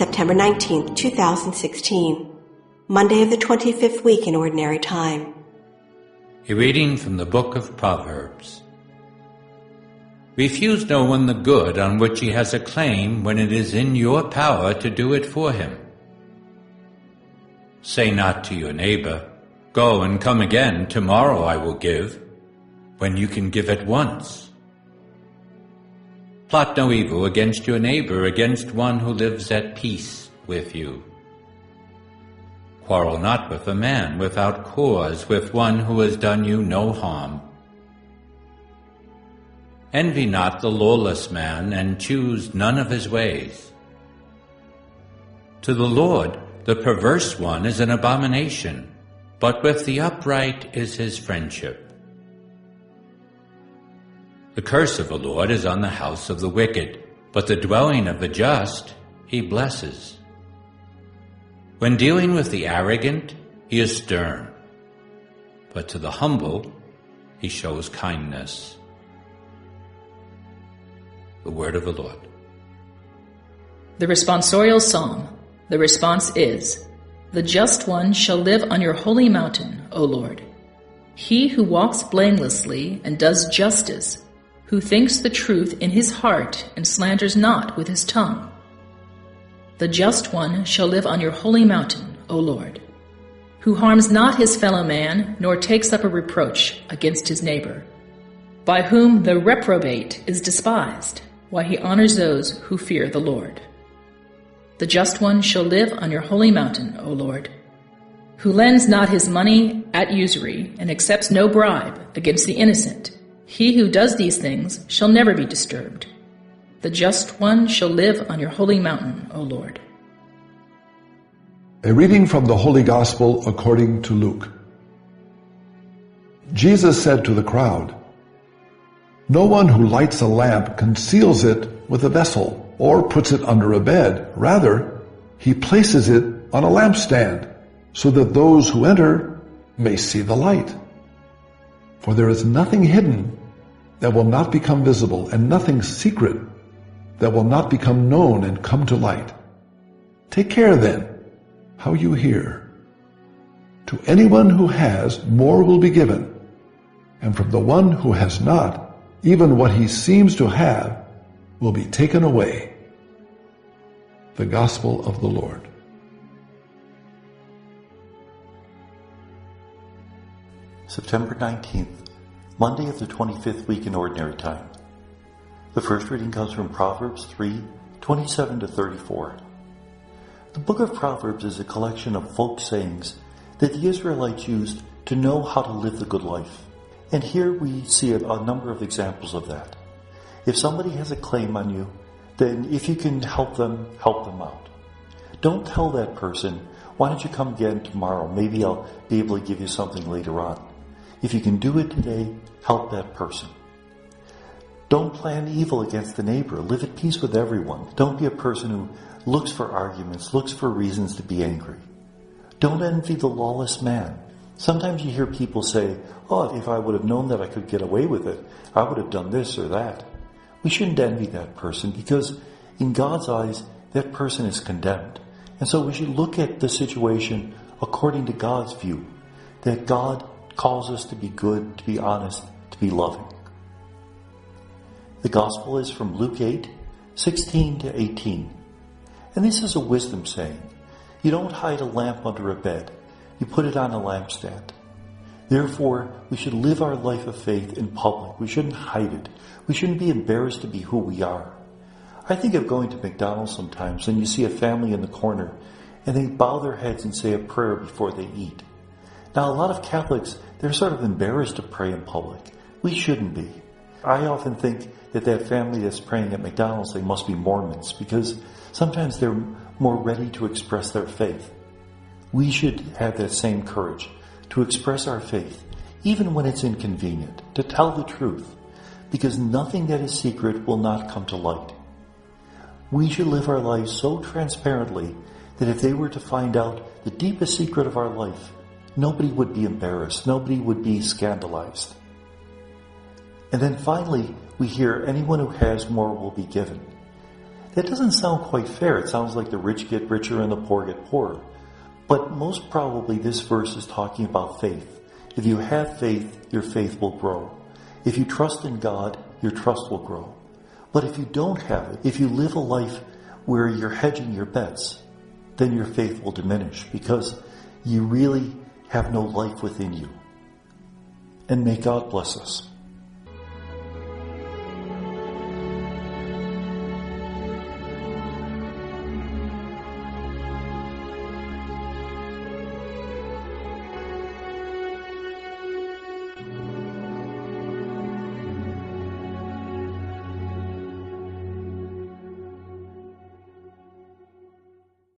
September 19th, 2016, Monday of the 25th week in Ordinary Time. A reading from the book of Proverbs. Refuse no one the good on which he has a claim when it is in your power to do it for him. Say not to your neighbor, "Go and come again, tomorrow I will give," when you can give at once. Plot no evil against your neighbor, against one who lives at peace with you. Quarrel not with a man without cause, with one who has done you no harm. Envy not the lawless man, and choose none of his ways. To the Lord the perverse one is an abomination, but with the upright is his friendship. The curse of the Lord is on the house of the wicked, but the dwelling of the just he blesses. When dealing with the arrogant, he is stern, but to the humble he shows kindness. The word of the Lord. The responsorial psalm. The response is, "The just one shall live on your holy mountain, O Lord. He who walks blamelessly and does justice, who thinks the truth in his heart and slanders not with his tongue. The just one shall live on your holy mountain, O Lord, who harms not his fellow man, nor takes up a reproach against his neighbor, by whom the reprobate is despised, while he honors those who fear the Lord. The just one shall live on your holy mountain, O Lord, who lends not his money at usury and accepts no bribe against the innocent. He who does these things shall never be disturbed. The just one shall live on your holy mountain, O Lord." A reading from the Holy Gospel according to Luke. Jesus said to the crowd, "No one who lights a lamp conceals it with a vessel or puts it under a bed. Rather, he places it on a lampstand so that those who enter may see the light. For there is nothing hidden that will not become visible, and nothing secret that will not become known and come to light. Take care then how you hear. To anyone who has, more will be given, and from the one who has not, even what he seems to have will be taken away." The Gospel of the Lord. September 19th, Monday of the 25th week in Ordinary Time. The first reading comes from Proverbs 3:27-34. The book of Proverbs is a collection of folk sayings that the Israelites used to know how to live the good life. And here we see a number of examples of that. If somebody has a claim on you, then if you can help them out. Don't tell that person, "Why don't you come again tomorrow? Maybe I'll be able to give you something later on." If you can do it today, help that person. Don't plan evil against the neighbor. Live at peace with everyone. Don't be a person who looks for arguments, looks for reasons to be angry. Don't envy the lawless man. Sometimes you hear people say, "Oh, if I would have known that I could get away with it, I would have done this or that." We shouldn't envy that person, because in God's eyes, that person is condemned. And so we should look at the situation according to God's view, that God calls us to be good, to be honest, to be loving. The Gospel is from Luke 8:16-18. And this is a wisdom saying. You don't hide a lamp under a bed. You put it on a lampstand. Therefore, we should live our life of faith in public. We shouldn't hide it. We shouldn't be embarrassed to be who we are. I think of going to McDonald's sometimes, and you see a family in the corner, and they bow their heads and say a prayer before they eat. Now, a lot of Catholics, they're sort of embarrassed to pray in public. We shouldn't be. I often think that family that's praying at McDonald's, they must be Mormons, because sometimes they're more ready to express their faith. We should have that same courage to express our faith, even when it's inconvenient, to tell the truth, because nothing that is secret will not come to light. We should live our lives so transparently that if they were to find out the deepest secret of our life, nobody would be embarrassed, nobody would be scandalized. And then finally, we hear anyone who has more will be given. That doesn't sound quite fair. It sounds like the rich get richer and the poor get poorer. But most probably this verse is talking about faith. If you have faith, your faith will grow. If you trust in God, your trust will grow. But if you don't have it, if you live a life where you're hedging your bets, then your faith will diminish because you really have no life within you. And may God bless us.